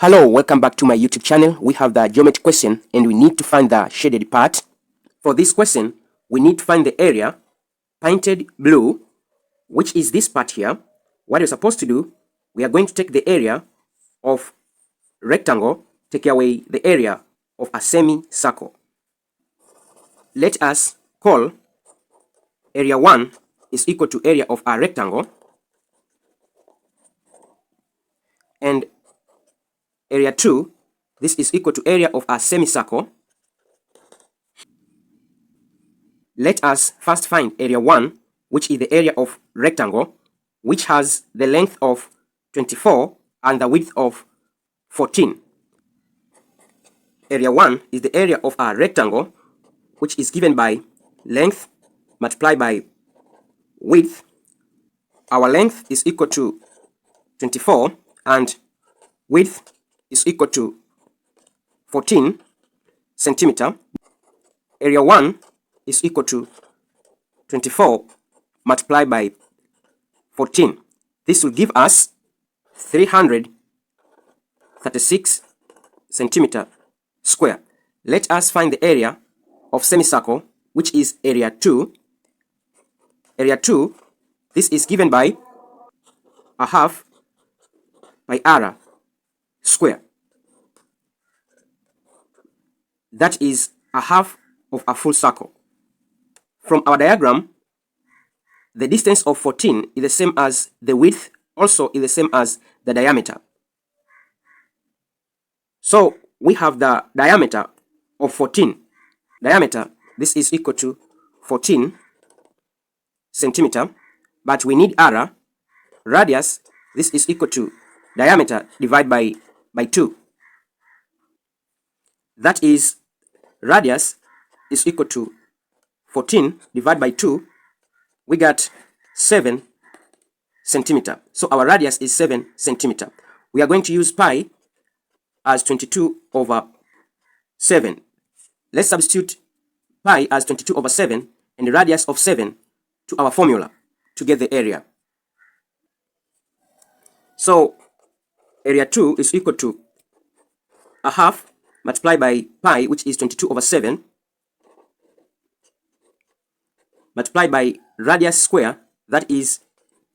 Hello, welcome back to my YouTube channel. We have the geometry question and we need to find the shaded part. For this question, we need to find the area painted blue, which is this part here. What you're supposed to do, we are going to take the area of rectangle, take away the area of a semicircle. Let us call area 1 is equal to area of a rectangle, and area 2, this is equal to area of a semicircle. Let us first find area 1, which is the area of rectangle, which has the length of 24 and the width of 14. Area 1 is the area of a rectangle, which is given by length multiplied by width. Our length is equal to 24 and width is equal to 14 centimeter. Area 1 is equal to 24 multiplied by 14. This will give us 336 centimeter square. Let us find the area of semicircle, which is area 2. Area 2, this is given by a half by r square. That is a half of a full circle. From our diagram, the distance of 14 is the same as the width, also is the same as the diameter. So we have the diameter of 14. Diameter, this is equal to 14 centimeter, but we need r. Radius, this is equal to diameter divided by 2. That is, radius is equal to 14 divided by 2. We got 7 centimeter. So our radius is 7 centimeter. We are going to use pi as 22 over 7. Let's substitute pi as 22 over 7 and the radius of 7 to our formula to get the area. So area 2 is equal to a half multiplied by pi, which is 22 over 7, multiplied by radius square, that is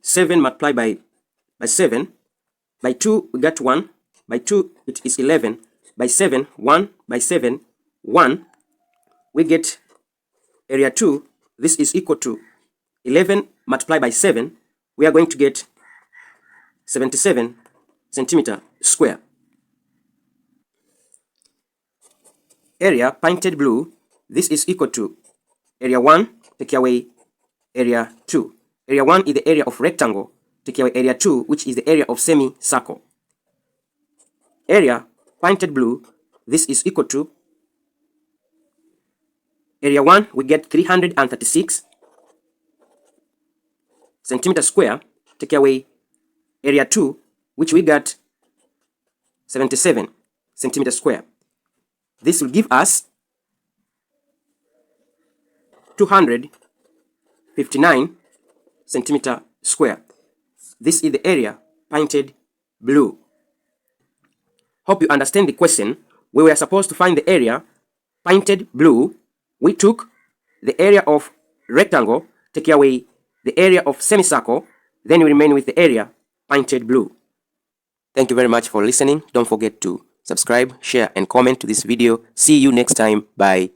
7 multiplied by 7. By 2, we got 1. By 2, it is 11. By 7, 1. By 7, 1. We get area 2. This is equal to 11 multiplied by 7. We are going to get 77 centimeter square. Area painted blue, this is equal to area 1, take away area 2. Area 1 is the area of rectangle, take away area 2, which is the area of semicircle. Area painted blue, this is equal to area 1, we get 336 centimeter square, take away area 2, which we got 77 centimeter square. This will give us 259 centimeter square. This is the area painted blue. Hope you understand the question. We were supposed to find the area painted blue. We took the area of rectangle, take away the area of semicircle, then we remain with the area painted blue. Thank you very much for listening. Don't forget to subscribe, share, and comment to this video. See you next time. Bye.